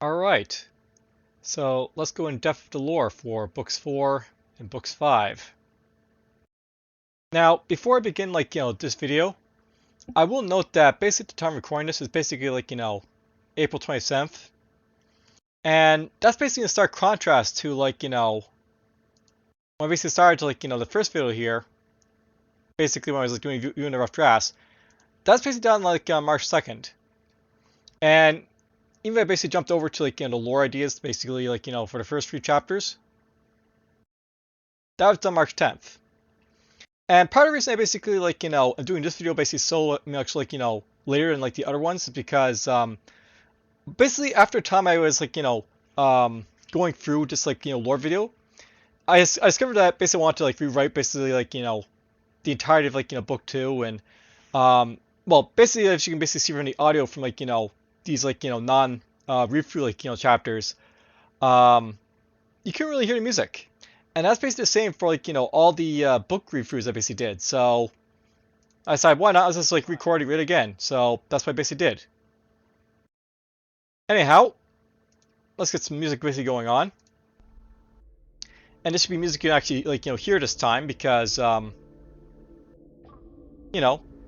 Alright, so let's go in depth with the lore for books 4 and books 5. Now, before I begin, this video, I will note that basically the time of recording this is basically, April 27th. And that's basically in stark contrast to, when I basically started to, the first video here, basically when I was, doing the rough drafts, that's basically done, March 2nd. And even I basically jumped over to the lore ideas, basically for the first few chapters. That was done March 10th. And part of the reason I basically I'm doing this video basically so much later than the other ones is because basically after a time I was going through just lore video, I discovered that basically I wanted to rewrite basically the entirety of book 2 and well basically as you can basically see from the audio from these non read through chapters, you couldn't really hear the music, and that's basically the same for all the book read throughs I basically did. So I decided why not just recording it again. So that's what I basically did. Anyhow, let's get some music basically going on, and this should be music you can actually hear this time because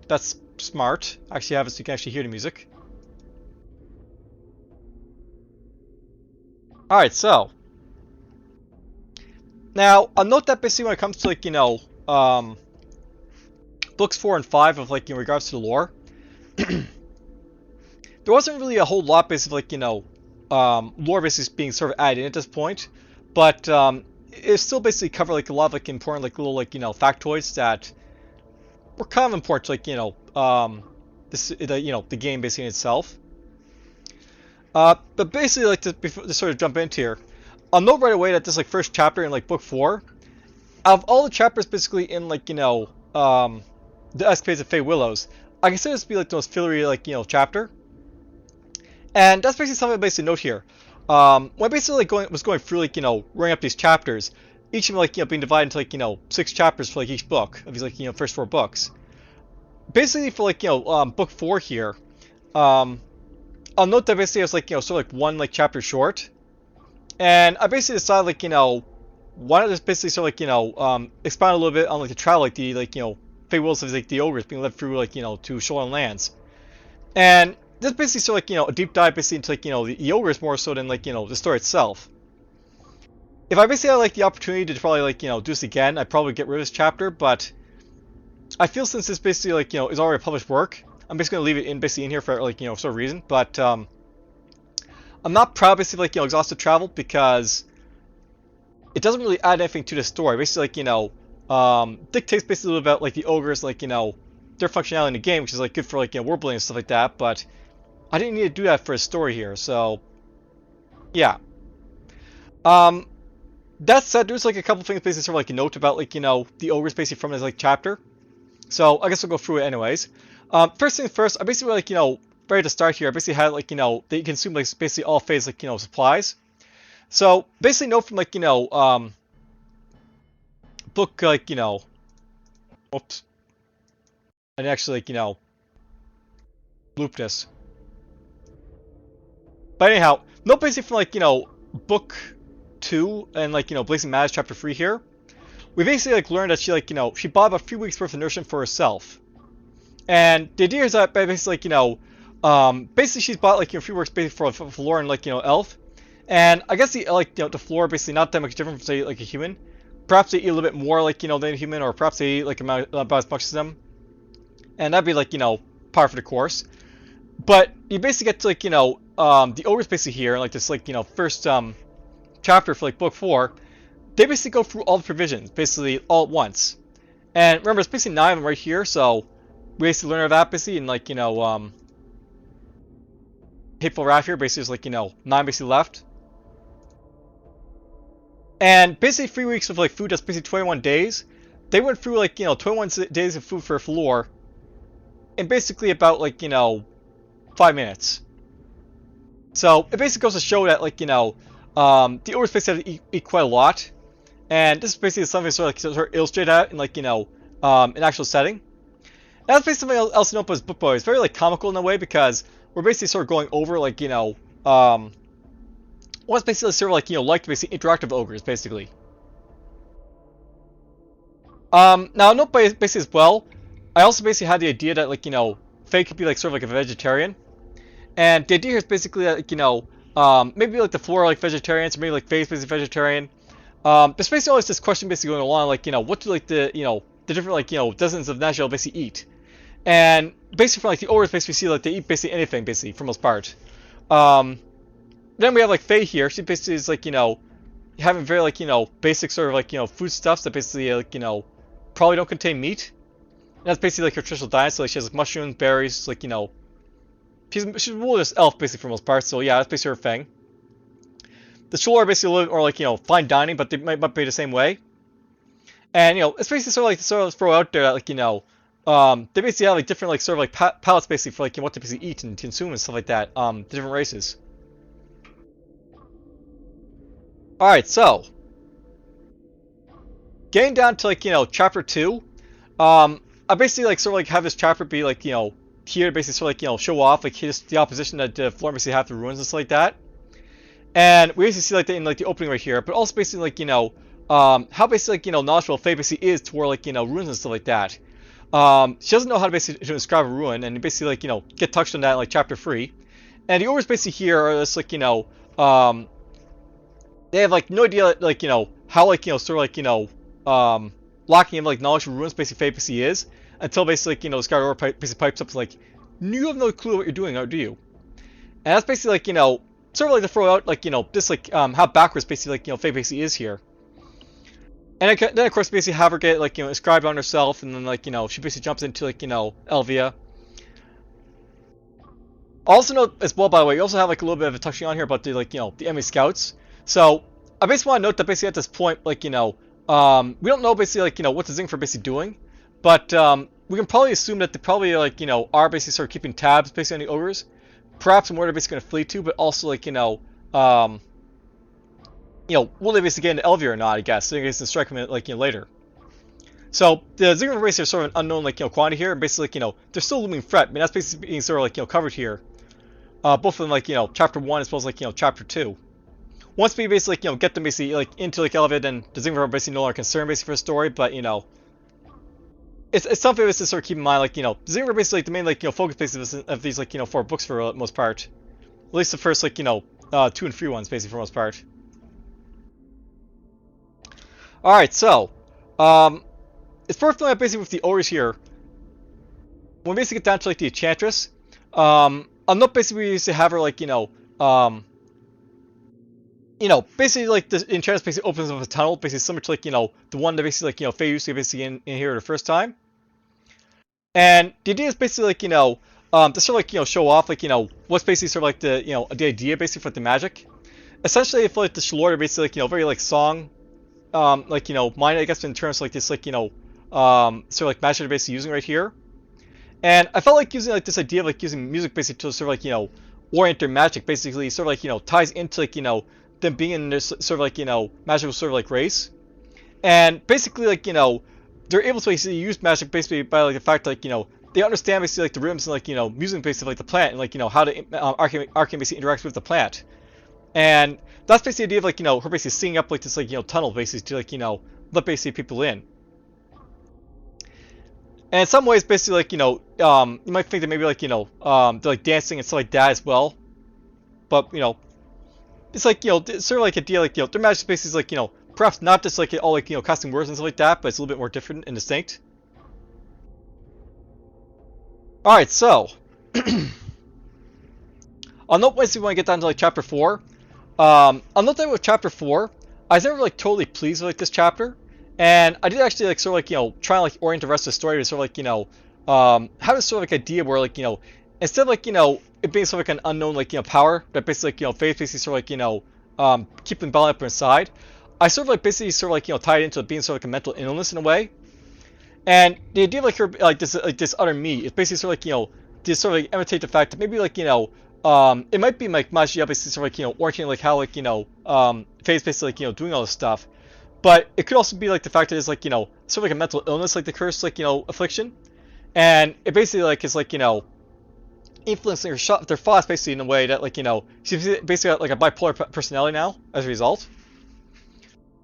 that's smart. Actually have it so you can actually hear the music. Alright, so now I'll note that basically when it comes to books 4 and 5 of in regards to the lore, there wasn't really a whole lot basically lore basically being sort of added in at this point, but it still basically covered a lot of important little factoids that were kind of important to the game basically in itself. But basically, before to sort of jump into here, I'll note right away that this first chapter in book 4, out of all the chapters basically in the Escapades of Fay Willows, I consider this to be the most fillery chapter, and that's basically something I basically note here. When I basically was going through running up these chapters, each of them being divided into 6 chapters for each book of these first 4 books. Basically for book 4 here, I'll note that basically I was sort of one chapter short, and I basically decided why not just basically sort of expand a little bit on the travel the Fay Willows of the ogres being led through to shoreline lands, and this basically sort of a deep dive basically into the ogres more so than the story itself. If I basically had the opportunity to probably do this again, I'd probably get rid of this chapter, but I feel since this basically is already a published work, I'm basically gonna leave it in basically in here for sort of reason, but I'm not proud basically exhaustive travel because it doesn't really add anything to the story. Basically dictates basically about the ogres their functionality in the game, which is good for world building and stuff like that. But I didn't need to do that for a story here, so yeah. That said, there's a couple things basically sort of note about the ogres basically from this chapter. So I guess we'll go through it anyways. First thing first, I basically ready to start here. I basically had they consume basically all phase supplies. So basically note from book oops, and actually loop this. But anyhow, note basically from book 2 and Blazing Mads chapter 3 here, we basically learned that she she bought about a few weeks worth of nourishment for herself. And the idea is that basically, basically she's bought a few works basically for Flora and Elf, and I guess the the Flora basically not that much different from say a human. Perhaps they eat a little bit more than a human, or perhaps they eat about as much as them, and that'd be par for the course. But you basically get to the ogres basically here, this first chapter for book 4. They basically go through all the provisions basically all at once, and remember it's basically 9 of them right here, so. We basically learn of that basically in Hateful Wrath here, basically there's 9 basically left. And basically 3 weeks of food, that's basically 21 days. They went through 21 days of food for a floor in basically about 5 minutes. So it basically goes to show that the ogres basically have to eat quite a lot. And this is basically something sort of illustrated at in an actual setting. And that's basically something else to note about this book, but it's very comical in a way because we're basically sort of going over wants basically sort of like, like basically interactive ogres, basically. Now, note basically as well, I also basically had the idea that, like, Faye could be, like, sort of like a vegetarian. And the idea here is basically that, like, maybe, like, the four are, like, vegetarians, or maybe, like, Faye's basically vegetarian. There's basically always this question basically going along, like, what do, like, the different, like, dozens of Maj'Eyal basically eat? And basically from, like, the ogres basically see, like, they eat basically anything, basically, for the most part. Then we have, like, Faye here. She basically is, like, having very, like, basic sort of, like, foodstuffs that basically, like, probably don't contain meat. And that's basically, like, her traditional diet. So, like, she has, like, mushrooms, berries, like, she's a wilderness elf, basically, for the most part. So, yeah, that's basically her thing. The Shoal are basically a little bit more, like, fine dining, but they might be the same way. And, it's basically sort of throw out there that, like, they basically have, like, different, like, sort of, like, palettes, basically, for, like, what to basically eat and consume and stuff like that. The different races. Alright, so getting down to, like, chapter 2, I basically, like, sort of, like, have this chapter be, like, here to basically sort of, like, show off, like, the opposition that Florence basically have to ruins and stuff like that. And we basically see, like, in, like, the opening right here, but also basically, like, how basically, like, knowledgeable Faye basically is toward, like, ruins and stuff like that. She doesn't know how to basically describe a ruin, and basically, like, get touched on that in, like, chapter 3. And the ogres basically here are just, like, they have, like, no idea, like, how, like, sort of, like, lacking in, like, knowledge of ruins basically Faye basically is, until basically, like, this guy basically pipes up like, you have no clue what you're doing, or do you? And that's basically, like, sort of like to throw out, like, this, like, how backwards basically, like, Faye basically is here. And then, of course, basically have her get, like, inscribed on herself, and then, like, she basically jumps into, like, Elvia. Also note as well, by the way, you also have, like, a little bit of a touching on here about the, like, the enemy scouts. So, I basically want to note that basically at this point, like, we don't know basically, like, what the Zingfer basically doing, but, we can probably assume that they probably, like, are basically sort of keeping tabs basically on the ogres. Perhaps on where they're basically going to flee to, but also, like, will they basically get into Elvia or not, I guess. So you guys can strike them, like, later. So, the Zingfer basically are sort of an unknown, like, quantity here, and basically, like, they're still a looming threat. I mean, that's basically being sort of, like, covered here. Both of them, like, chapter 1 as well as, like, chapter 2. Once we basically, like, get them basically, like, into, like, Elvia, then the Zingfer are basically no longer concerned, basically, for the story, but, it's something to sort of keep in mind, like, the Zingfer are basically, like, the main, like, focus basically of these, like, 4 books for the most part. At least the first, like, 2 and 3 ones, basically, for the most part. Alright, so, it's perfectly basically with the ogres here. When we basically get down to, like, the Enchantress, I'm not basically used to have her, like, basically, like, the Enchantress basically opens up a tunnel, basically similar to, like, the one that basically, like, Faye used to basically in here the first time. And the idea is basically, like, to sort of, like, show off, like, what's basically sort of like the, the idea basically for the magic. Essentially, I feel like the Shalord are basically, like, very, like, song, like, mine, I guess, in terms of, like, this, like, sort of, like, magic they're basically using right here. And I felt like using, like, this idea of, like, using music basically to sort of, like, orient their magic, basically, sort of, like, ties into, like, them being in this sort of, like, magical sort of, like, race. And basically, like, they're able to basically use magic basically by, like, the fact that, like, they understand basically, like, the rhythms and, like, music basically, like, the plant, and, like, how to Arcane basically interacts with the plant. And that's basically the idea of, like, her basically singing up, like, this, like, tunnel basically to, like, let basically people in. And in some ways, basically, like, you might think that maybe, like, they're, like, dancing and stuff like that as well. But, it's like, it's sort of like a deal, like, their magic basically is, like, perhaps not just, like, all, like, casting words and stuff like that, but it's a little bit more different and distinct. Alright, so, I'll note basically when I get down to, like, chapter 4. I'll note that with chapter 4, I was never, like, totally pleased with, like, this chapter. And I did actually, like, sort of, like, try and, like, orient the rest of the story to sort of, like, have this sort of, like, idea where, like, instead of, like, it being sort of, like, an unknown, like, power that basically, like, Faith basically sort of, like, keep them bound up inside, I sort of, like, basically sort of, like, tied into it being sort of, like, a mental illness in a way. And the idea of, like, her, like, this other me is basically sort of, like, to sort of, like, imitate the fact that maybe, like, it might be, like, Maj'Eyal basically sort of, like, orienting, like, how, like, Faye's basically, like, doing all this stuff. But it could also be, like, the fact that it's, like, sort of like a mental illness, like the curse, like, affliction. And it basically, like, is, like, influencing their thoughts basically in a way that like she's basically got like a bipolar personality now as a result.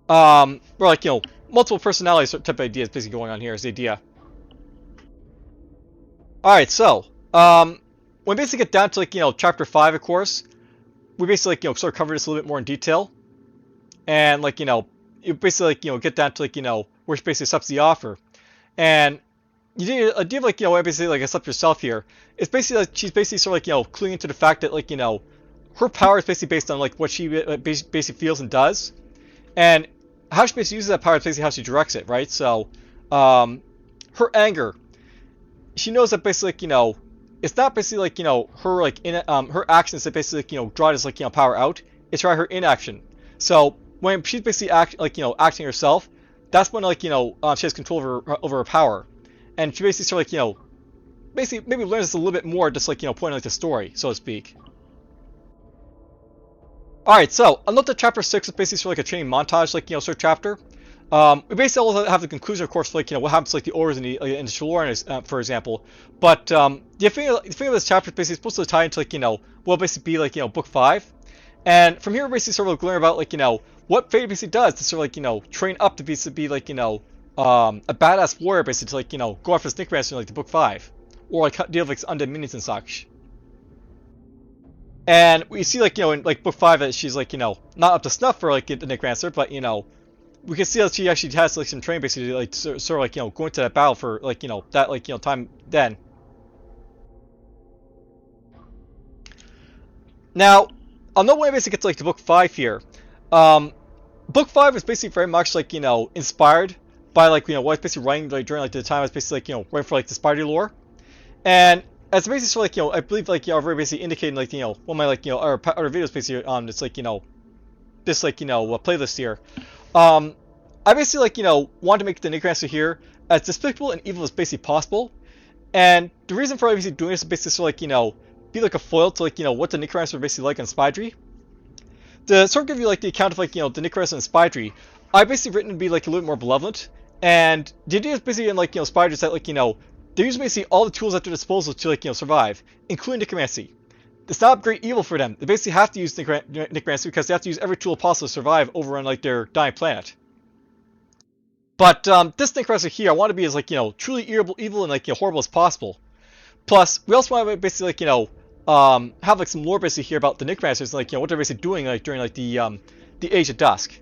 Or like multiple personalities type of ideas basically going on here is the idea. All right, so when we basically get down to like chapter 5, of course, we basically like sort of cover this a little bit more in detail, and like you basically like get down to like where she basically accepts the offer, and you do like basically like accept yourself here. It's basically like she's basically sort of like cluing into the fact that like her power is basically based on like what she basically feels and does, and how she basically uses that power is basically how she directs it, right? So her anger, she knows that basically like, it's not basically like her like her actions that basically like, draw this like power out. It's rather her inaction. So when she's basically acting herself, that's when like she has control over her power, and she basically sort of like basically maybe learns this a little bit more, just like pointing like the story, so to speak. All right, so I'll note that chapter 6 is basically sort of like a training montage, like sort of chapter. We basically also have the conclusion, of course, for, like what happens to like the orders in the Shalloran, for example. But the thing of this chapter is basically supposed to tie into like what basically be like book 5, and from here we basically sort of like learn about like what Fay basically does to sort of like train up to be like a badass warrior basically to like go after this Necromancer in like the book 5, or like deal with like undead minions and such. And we see like in like book 5 that she's like not up to snuff for like the Necromancer, but we can see that she actually has like some training basically like sort of like go into that battle for like that like time then. Now I'll know when I basically get to like to book 5 here. Book 5 is basically very much like inspired by like what I was basically writing like during like the time I was basically like writing for like the Spider lore, and as basically sort of like I believe like I've already basically indicated like one of my like other videos basically on this like this like playlist here. I basically like wanted to make the Necromancer here as despicable and evil as basically possible, and the reason for basically doing this is basically sort of like be like a foil to like what the Necromancer are basically like on Spydry. To sort of give you like the account of like the Necromancer and Spydry, I basically written to be like a little more malevolent, and the idea is basically in like Spydry is that like they use basically all the tools at their disposal to like survive, including Necromancy. It's not great evil for them. They basically have to use Necromancy because they have to use every tool possible to survive over on like their dying planet. But this Necromancer here, I want to be as like truly evil and like horrible as possible. Plus, we also want to basically like have like some lore basically here about the Necromancers and like what they're basically doing like during like the Age of Dusk.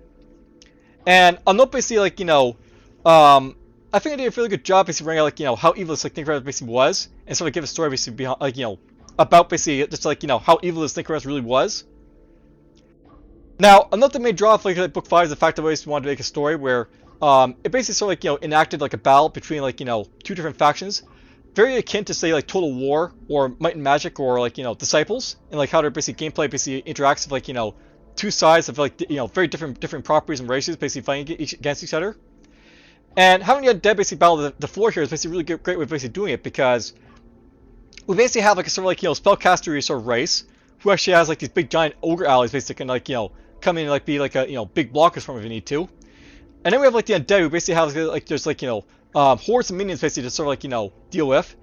And I'll note basically like I think I did a really good job basically bringing out like how evil this like Necromancer basically was, and sort of give a story basically behind like about basically just like how evil this Necromancer really was. Now, another main draw of like book 5 is the fact that I always wanted to make a story where it basically sort of like enacted like a battle between like two different factions, very akin to say like Total War or Might and Magic or like Disciples, and like how their basically gameplay basically interacts with like two sides of like very different properties and races basically fighting against each other. And having the undead basically battle the floor here is basically really great way of basically doing it, because we basically have like a sort of like spellcastery sort of race who actually has like these big giant ogre allies basically can like come in and like be like a big blockers from if you need to. And then we have like the undead who basically have like there's like hordes of minions basically to sort of like deal with,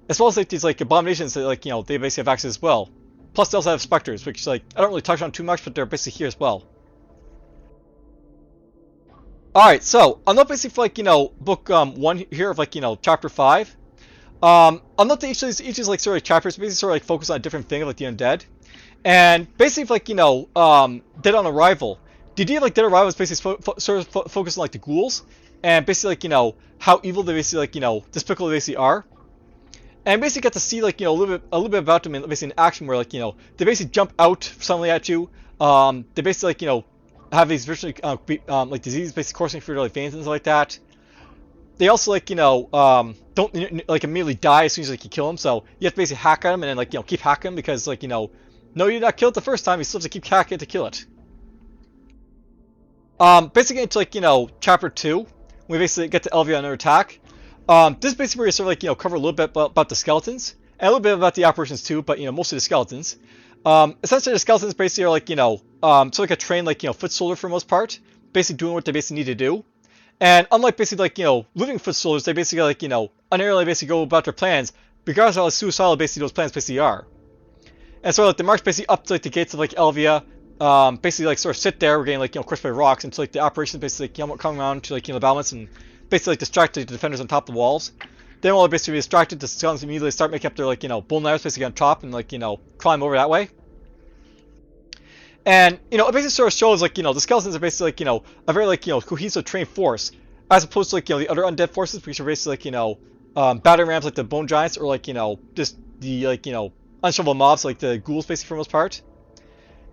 as well as like these like abominations that like they basically have access as well. Plus they also have specters, which like I don't really touch on too much, but they're basically here as well. Alright, so I'll note basically for like book 1 here of like chapter 5. I'll note that each of these like sort of chapters basically sort of like focus on a different thing of like the undead. And basically for like Dead on Arrival, the idea of like Dead on Arrival is basically sort of focused on like the ghouls, and basically like how evil they basically like despicable they basically are. And basically get to see like a little bit about them in basically in action, where like they basically jump out suddenly at you. They basically like have these virtually like diseases basically coursing through their like veins and stuff like that. They also like don't like immediately die as soon as like you kill them, so you have to basically hack at them and then like keep hacking them, because like no, you did not kill it the first time, you still have to keep hacking it to kill it. Basically into like chapter 2, we basically get to Elvia under attack. This is basically where you sort of like cover a little bit about the skeletons and a little bit about the apparitions too, but mostly the skeletons. Essentially the skeletons basically are like sort of like a trained like foot soldier for the most part, basically doing what they basically need to do. And unlike basically like living foot soldiers, they basically like unerringly basically go about their plans, regardless of how suicidal basically those plans basically are. And so like the marks basically up to like the gates of like Elvia, basically like sort of sit there, we're getting like crushed by rocks until like the operations basically like coming around to like the battlements and basically like distract like, the defenders on top of the walls. Then while they're basically distracted, the skeletons immediately start making up their like bull knives basically on top and like climb over that way. And it basically sort of shows like the skeletons are basically like a very like cohesive trained force, as opposed to like the other undead forces, which are basically like battering rams like the bone giants or like just the like unshovelable mobs like the ghouls basically for the most part.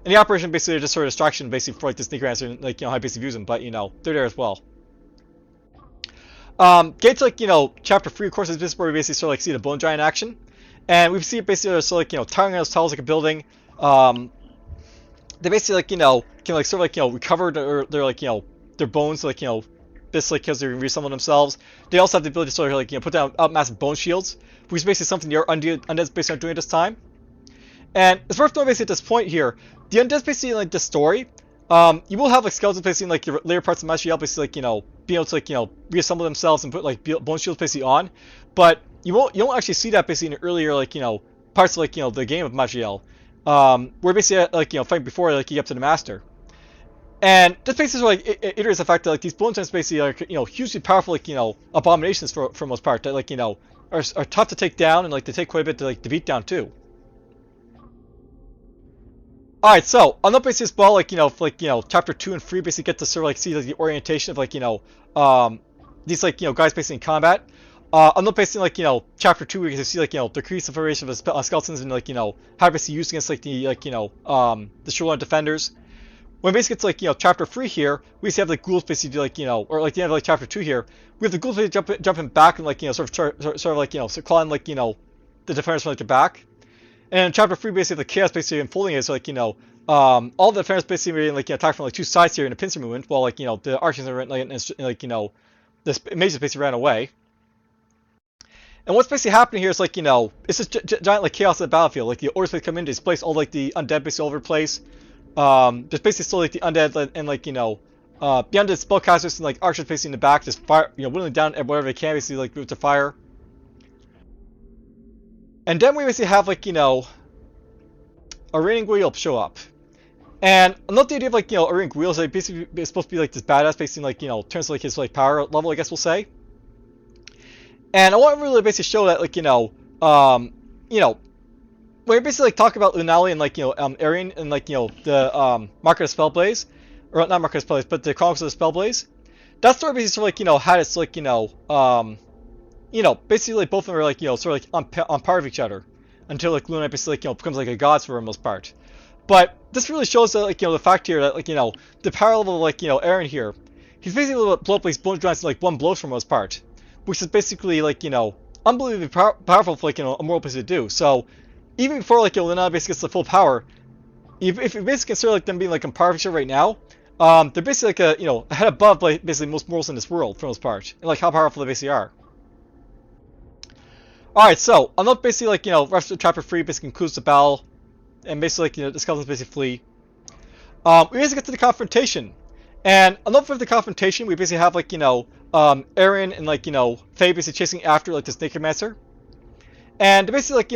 And the operation basically are just sort of distraction basically for like the sneaker answer and like how I basically use them, but they're there as well. Get to like chapter 3, of course, is this where we basically sort of like see the bone giant action, and we see it basically sort of like towering on those towers like a building. They basically like can like sort of like recover their like their bones like this like because they reassemble themselves. They also have the ability to sort of like put down massive bone shields, which is basically something the undead's basically doing at this time. And it's worth noting basically at this point here, the undead's basically in like this story. You will have like skeletons basically in like your later parts of Maj'Eyal basically like being able to like reassemble themselves and put like bone shields basically on, but you won't actually see that basically in earlier like parts of like the game of Maj'Eyal. Where basically like fighting before like you get up to the master, and this basically like it iterates the fact that like these bone giants basically are hugely powerful like abominations for most part that like are tough to take down and like they take quite a bit to like beat down too. All right, so on the basis as well, like chapter 2 and 3 basically get to sort of like see like the orientation of like these like guys basically in combat. On the basis like chapter 2 we can see like the creative variation of skeletons and like how basically used against like the like the shoreline defenders. When basically it's like chapter 3 here, we basically have like ghouls basically like or like the end of like chapter 2 here, we have the ghouls basically jumping back and like sort of like clawing like the defenders from like the back. And in chapter 3, basically, the chaos basically unfolding is like, all the defenders basically being like attacked from like two sides here in a pincer movement, while like, the archers are like this mages basically ran away. And what's basically happening here is like, it's just giant like chaos on the battlefield. Like the orders basically come in, displace all like the undead basically all over the place. There's basically still like the undead and like, the undead spellcasters and like archers basically in the back, just fire, whittling down at whatever they can basically like with the fire. And then we basically have like a reigning Maj'Eyal show up, and I love the idea of like a reigning Maj'Eyal is like basically is supposed to be like this badass, basically like turns to like his like power level, I guess we'll say. And I want to really basically show that like when we basically like talk about Lunali and like Arian and like the Market of Spellblaze, or not Market of Spellblaze, but the Chronicles of the Spellblaze. That story basically sort of like had its like basically like both of them are like sort of like on par of each other until like Luna basically like becomes like a god for the most part. But this really shows that like the fact here that like the power level of like Aaron here, he's basically able to blow up these bone giants in like one blow for the most part, which is basically like unbelievably powerful for like a mortal piece to do. So even before like Luna basically gets the full power, if you basically consider like them being like on par of each other right now, they're basically like a head above like basically most mortals in this world for the most part, and like how powerful they basically are. Alright, so I'll note basically like rest of chapter 3 basically concludes the battle, and basically like the skeletons basically flee. We basically get to the confrontation, and I'll note for the confrontation we basically have like Aaron and like Fay basically chasing after like this necromancer, and they basically like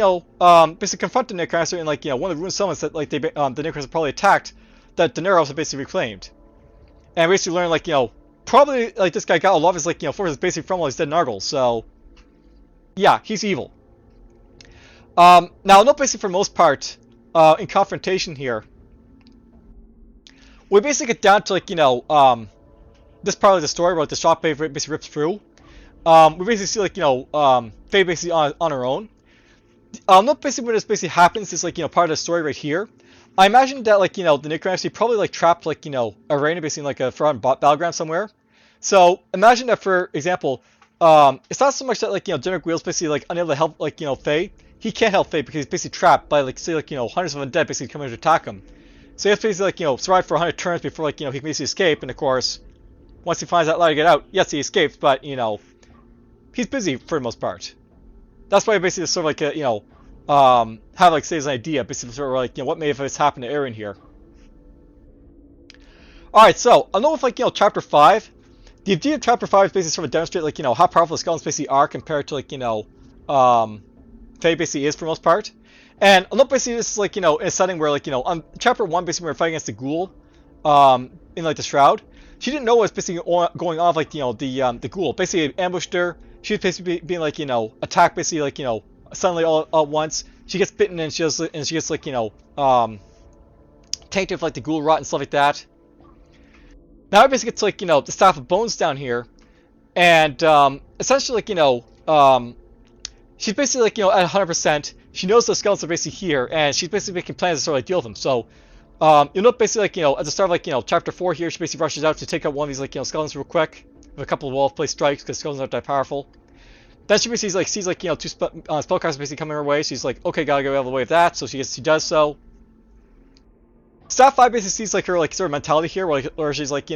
basically confront the necromancer in like one of the ruined summons that like the necromancer probably attacked, that Daenerys had basically reclaimed, and we basically learn like probably like this guy got a lot of his like forces basically from all his dead Nargles, so. Yeah, he's evil. Now, not basically for most part, in confrontation here, we basically get down to like this part of the story where like, the shop basically rips through. We basically see like Faye basically on her own. Not basically when this basically happens is like part of the story right here. I imagine that like the necromancy probably like trapped like Arena basically in like a forgotten battleground somewhere. So imagine that, for example. It's not so much that like General Maj'Eyal's basically like unable to help like Faye. He can't help Faye because he's basically trapped by like say like hundreds of undead basically coming to attack him. So he has to basically like survive for 100 turns before like he can basically escape. And of course, once he finds out how to get out, yes he escapes, but he's busy for the most part. That's why basically sort of like have like say his idea basically sort of like what may have happened to Aaron here. All right, so I know with like chapter 5. The idea of chapter 5 is basically sort of demonstrate like how powerful the skeletons basically are compared to like Faye basically is for the most part. And although basically this is like, in a setting where like, on chapter 1, basically we're fighting against the ghoul, in like the shroud. She didn't know what was basically going on, like, the ghoul basically ambushed her. She was basically being like, attacked basically like, suddenly all at once. She gets bitten and she gets like, tainted with like the ghoul rot and stuff like that. Now I basically get to like, the staff of bones down here, and essentially like, she's basically like, at 100%. She knows the skeletons are basically here, and she's basically making plans to sort of like deal with them. So, you'll note basically like, at the start of like, chapter 4 here, she basically rushes out to take out one of these like, skeletons real quick with a couple of well-placed strikes because skeletons aren't that powerful. Then she basically sees like, two spellcasters basically coming her way. She's like, okay, gotta get out of the way of that. So she does so. Staff 5 basically sees like her like sort of mentality here, where she's like,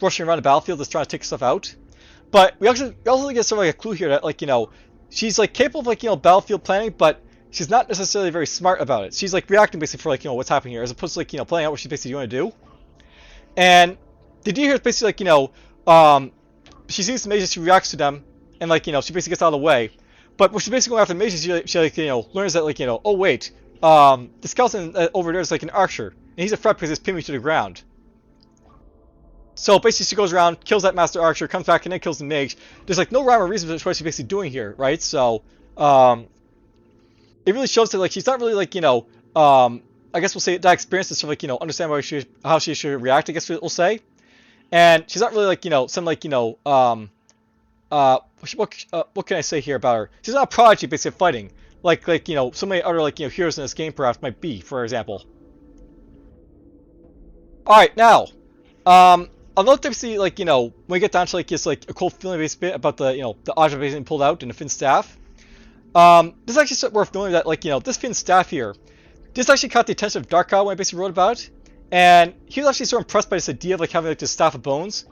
rushing around the battlefield just trying to take stuff out. But we also get sort of like a clue here that like, she's like capable of like, battlefield planning, but she's not necessarily very smart about it. She's like reacting basically for like, what's happening here, as opposed to like, planning out what she's basically going to do. And the idea here is basically like, she sees some mages, she reacts to them, and like, she basically gets out of the way. But when she's basically going after mages, she like, learns that like, oh wait, the skeleton over there is like an archer, and he's a threat because he's pinning me to the ground. So basically she goes around, kills that master archer, comes back, and then kills the mage. There's like no rhyme or reason for what she's basically doing here, right? So, it really shows that like she's not really like, I guess we'll say that experience to sort of like, understand how she should react, I guess we'll say. And she's not really like, some like, what can I say here about her? She's not a prodigy basically of fighting, like so many other like, heroes in this game perhaps might be, for example. All right, now, I'll note basically like, when we get down to like this like a cold feeling based bit about the the object being pulled out in the Finn staff. This is actually worth knowing that like, this Finn staff here, this actually caught the attention of Darkha when I basically wrote about it, and he was actually sort of impressed by this idea of like having like this staff of bones.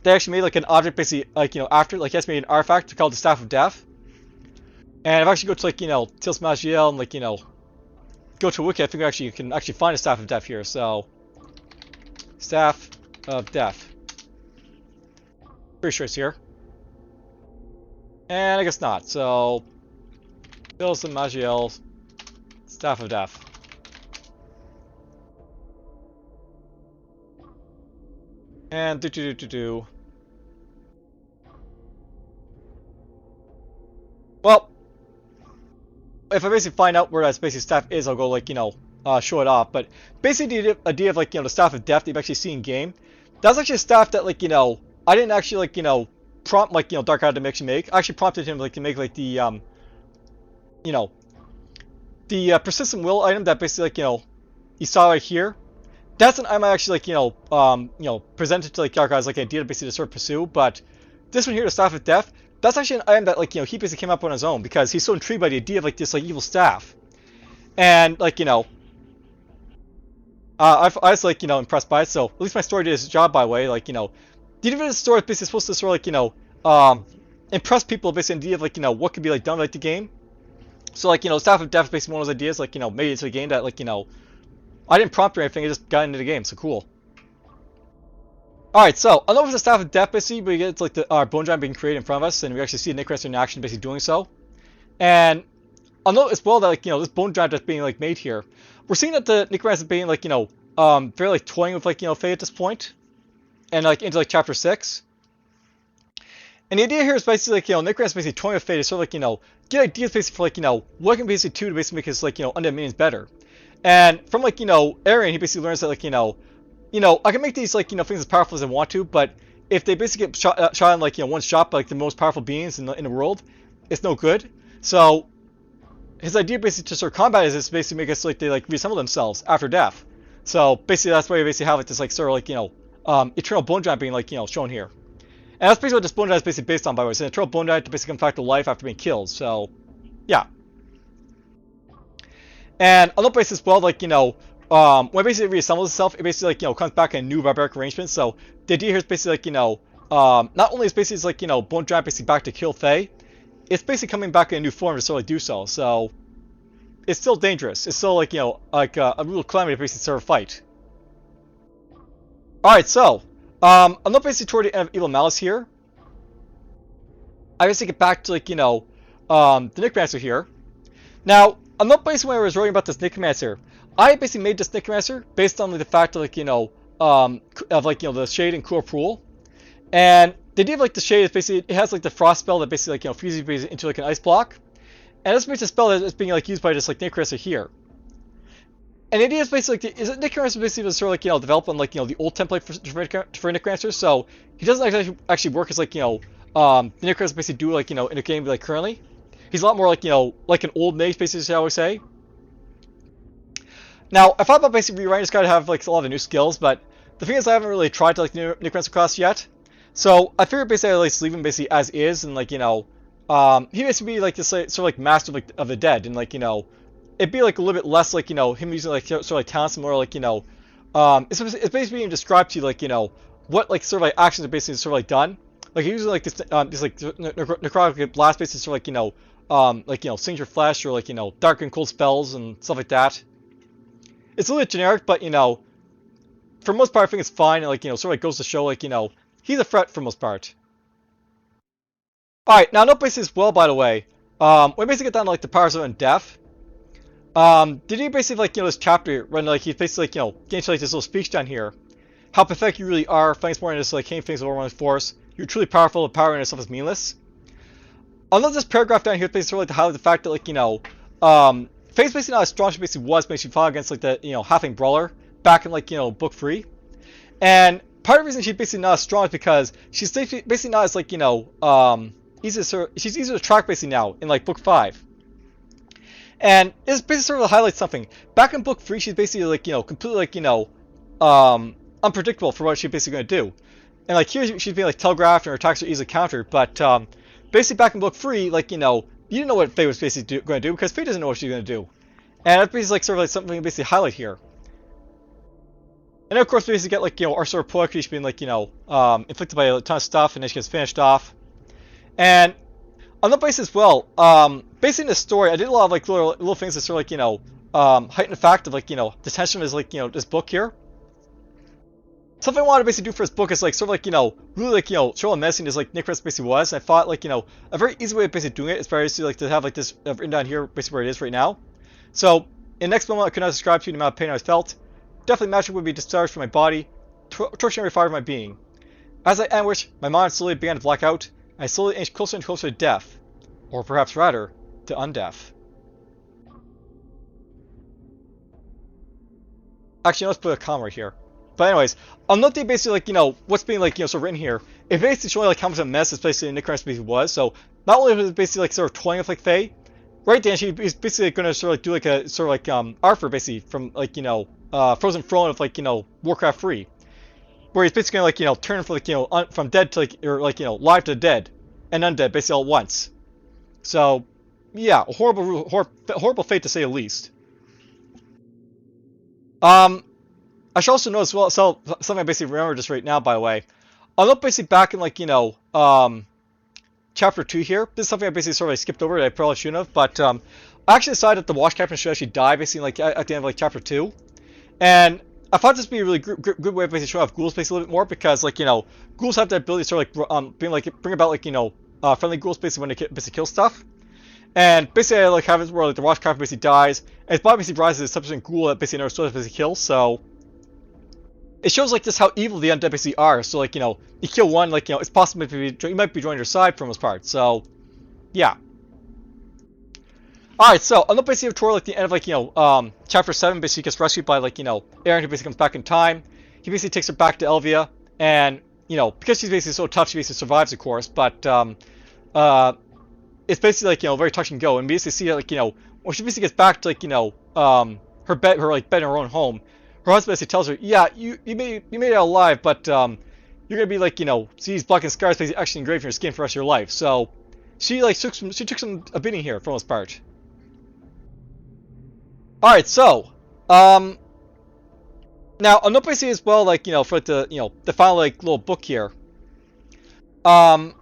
They actually made like an object basically like, after like he has made an artifact called the Staff of Death. And if I actually go to like, Tales of Maj'Eyal and like, go to a wiki, I think actually you can actually find a Staff of Death here. So, Staff of Death. Pretty sure it's here. And I guess not. So, Tales of Maj'Eyal, Staff of Death. And Well, if I basically find out where that basically staff is, I'll go like, show it off. But basically the idea of like, the Staff of Death that you've actually seen in game, that's actually a staff that like, I didn't actually like, prompt like, Darkha to actually make. I actually prompted him like to make like the, the persistent will item that basically like, you saw right here. That's an item I actually like, presented to like Darkha as like an idea to basically to sort of pursue. But this one here, the Staff of Death, that's actually an item that like, he basically came up on his own because he's so intrigued by the idea of like this like evil staff. And like, I was like, impressed by it. So at least my story did its job, by the way. Like, the idea of this story is basically supposed to sort of like, impress people basically on the idea of like, what could be like done with like, the game. So like, Staff of Death is basically one of those ideas like, made it into the game that like, I didn't prompt or anything, I just got into the game, so cool. Alright, so I'll know with the Staff of Death basically, we get like our bone giant being created in front of us, and we actually see Necromancer in action basically doing so. And I'll note as well that like, this bone giant that's being like made here, we're seeing that the Necromancer is being like, very like toying with like, Fay at this point, and like into like chapter 6. And the idea here is basically like, Necromancer is basically toying with Fay to sort of like, get ideas basically for like, what can basically do to basically make his like, undead minions better. And from like, Arian, he basically learns that like, I can make these like, things as powerful as I want to, but if they basically get shot in like, one shot by like the most powerful beings in the world, it's no good. So his idea basically to sort of combat is basically make us like they like reassemble themselves after death. So basically that's why you basically have like this like sort of like, eternal bone giant being like, shown here. And that's basically what this bone giant is basically based on, by the way. It's an eternal bone giant to basically come back to life after being killed. So yeah. And on the basis as well, like, when it basically reassembles itself, it basically like, comes back in a new barbaric arrangement. So the idea here is basically like, not only is basically like, bone giant basically back to kill Fay, it's basically coming back in a new form to sort of do so. So it's still dangerous. It's still like, like a real calamity to basically sort of fight. Alright, so, I'm not basically toward the end of Evil Malice here. I basically get back to like, the Necromancer here. Now, I'm not basically when I was writing about this Necromancer. I basically made this Necromancer based on like, the fact of like of like the shade and cool pool, and the idea of like the shade is basically it has like the frost spell that basically like fuses basically into like an ice block, and this makes a spell that is being like used by this like Necromancer here. And the idea is basically like Necromancer basically sort of like developed on like the old template for Necromancer, so he doesn't actually work as like the Necromancer basically do like in a game like currently. He's a lot more like like an old mage basically, shall we say. Now I thought about basically rewriting this guy to have like a lot of new skills, but the thing is I haven't really tried to like Necromancer class yet. So I figured basically I'd like leave him basically as is, and like he basically be like this like, sort of like master of the dead, and like it'd be like a little bit less like him using like sort of like talents, and more like it's basically being described to you like what like sort of like actions are basically sort of like done. Like using like this like necrotic blast basically sort of like sing your flesh, or like dark and cold spells and stuff like that. It's a little bit generic, but for most part I think it's fine, and like sort of like goes to show like he's a threat for most part. Alright, now note basically as well, by the way, we basically get down to like the powers of undeath. Did you basically like this chapter when like he's basically like getting to like this little speech down here, how pathetic you really are, thanks more in this like came things overwhelming force, you're truly powerful, and power in yourself is meaningless. Although this paragraph down here is basically sort of like to highlight the fact that like Faye's basically not as strong as she basically was when she fought against like the halfling brawler back in like book 3, and part of the reason she's basically not as strong is because she's basically not as like she's easier to track basically now in like book 5. And it's basically sort of highlights something. Back in book 3, she's basically like completely like unpredictable for what she's basically going to do. And like here she's being like telegraphed, and her attacks are easily countered. But basically back in book 3, like you didn't know what Faye was basically going to do, because Faye doesn't know what she's going to do. And that's basically like sort of like something to basically highlight here. And then of course we basically get like our sort of poetry, she's being like inflicted by a ton of stuff, and then she gets finished off. And on that basis as well, basically in the story, I did a lot of like little things that sort of like heighten the fact of like the tension of this like this book here. Something I wanted to basically do for this book is like sort of like really like show how menacing this like Necromancer basically was. And I thought like a very easy way of basically doing it is basically like to have like this written down here, basically where it is right now. So in the next moment, I could not describe to you the amount of pain I felt. Definitely magic would be discharged from my body, torturing every fiber of my being. As I anguished, my mind slowly began to black out. I slowly inched closer and closer to death, or perhaps rather, to undeath. Actually, let's put a comma right here. But anyways, I'll note that basically like what's being like sort of written here. It basically showing like how much of a mess this basically Necromancer basically was. So not only was it basically like sort of toying with like Faye, right then she's basically going to sort of like do like a sort of like Arthur basically from like Frozen Throne of like Warcraft 3. Where he's basically gonna like turn from like from dead to like or like live to dead and undead basically all at once. So yeah, a horrible fate to say the least. I should also note as well something I basically remember just right now, by the way. I'll note basically back in like chapter 2 here. This is something I basically sort of like skipped over that I probably shouldn't have, but I actually decided that the Watch Captain should actually die basically like at the end of like chapter 2, and I thought this would be a really good way of basically showing off ghouls basically a little bit more, because like ghouls have the ability to sort of like bring about like friendly ghouls basically when they basically kill stuff. And basically I like have it where like the Watch Captain basically dies, and his body basically rises as a subsequent ghoul that basically never starts basically kills. So it shows like just how evil the undead basically are. So like you kill one, like it's possible you might be joining your side for the most part. So yeah. Alright, so on the basically of toward like the end of like chapter 7, basically gets rescued by like Aaron, who basically comes back in time. He basically takes her back to Elvia, and because she's basically so tough, she basically survives, of course. But it's basically like very touch and go, and we basically see like when she basically gets back to like her bed in her own home, her husband basically tells her, yeah, you made it out alive, but you're gonna be like see these black and scars basically actually engraved in your skin for the rest of your life. So she like took a beating here for the most part. Alright, so, now, I'm not basically as well, like, for the final, like, little book here. I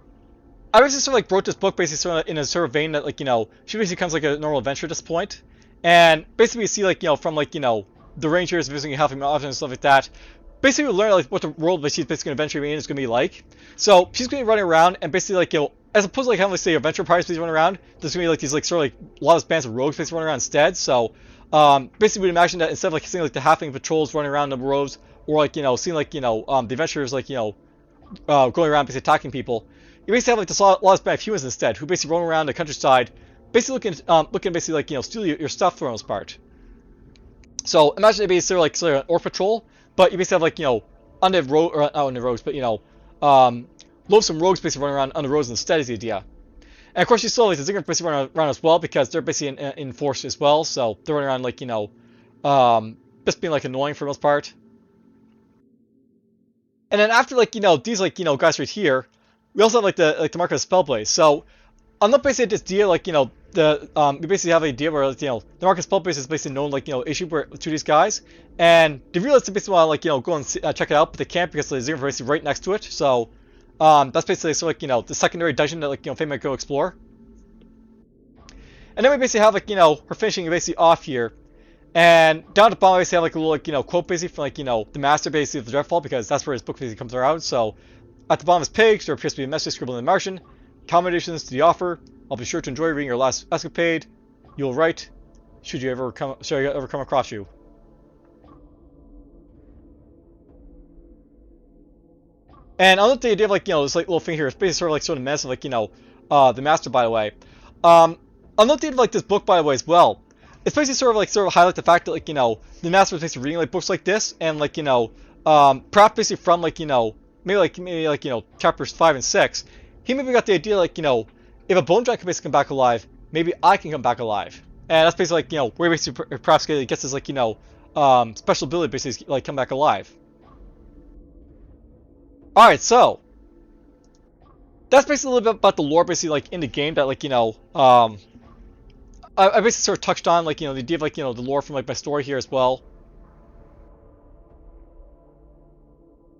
basically sort of, like, wrote this book basically sort of in a sort of vein that, like, she basically becomes, like, a normal adventure at this point. And basically we see, like, from, like, the Rangers visiting Halfling Mountain and stuff like that. Basically we learn, like, what the world that she's basically going to eventually be in is going to be like. So, she's going to be running around, and basically, like, as opposed to like having like say adventure pirates basically run around, there's gonna be like these like sort of like a lot of bands of rogues basically running around instead. So basically we'd imagine that instead of like seeing like the halfling patrols running around the roads, or like seeing like the adventurers like going around basically attacking people, you basically have like this lot of band of humans instead, who basically roam around the countryside, basically looking basically like steal your stuff for the most part. So imagine it being sort of an orc patrol, but you basically have like undead rogue or not undead rogues, but loathsome rogues basically running around on the roads instead is the idea. And of course you still have like the Ziggurats basically running around as well, because they're basically in force as well, so they're running around like just being like annoying for the most part. And then after like these like guys right here, we also have like the mark of the Spellblaze. So I'm not basically this idea like we basically have an idea where like, the Marcus Spellblaze is basically known like issue to these guys, and they realize they basically want to like go and check it out, but they can't because the Ziggurats are basically right next to it. So that's basically sort of like the secondary dungeon that like Faye might go explore. And then we basically have like her finishing basically off here, and down at the bottom we basically have like a little like quote basically from like the master basically of the Dreadfall, because that's where his book basically comes around. So at the bottom of his page there appears to be a message scribbled in Martian. Accommodations to the offer. I'll be sure to enjoy reading your last escapade. You'll write, should I ever come across you. And I love the idea of like this like little thing here. It's basically sort of mess of like the master, by the way. I love the idea of like this book, by the way, as well. It's basically sort of highlight the fact that like the master was basically reading like books like this, and like perhaps basically from like maybe like chapters 5 and 6, he maybe got the idea like if a bone giant can basically come back alive, maybe I can come back alive. And that's basically like where he basically perhaps gets his like special ability basically like come back alive. All right, so that's basically a little bit about the lore basically like in the game that like I basically sort of touched on like the idea of like the lore from like my story here as well.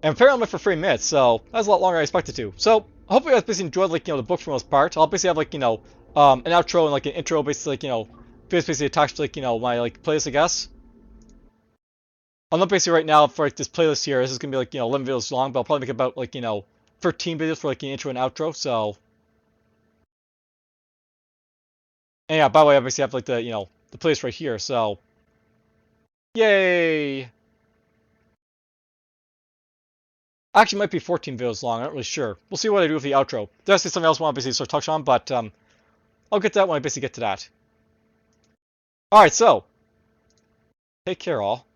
And apparently I'm at for 3 minutes, so that's a lot longer than I expected to. So hopefully you guys basically enjoyed like the book for the most part. I'll basically have like an outro and like an intro basically like basically attached to like my like playlist, I guess. I'm not basically right now for like this playlist here. This is gonna be like 11 videos long, but I'll probably make about like 13 videos for like an intro and outro. So and yeah, by the way, I obviously have like the playlist right here. So yay! Actually, it might be 14 videos long. I'm not really sure. We'll see what I do with the outro. There's something else I want to basically sort of touch on, but I'll get to that when I basically get to that. Alright, so take care all.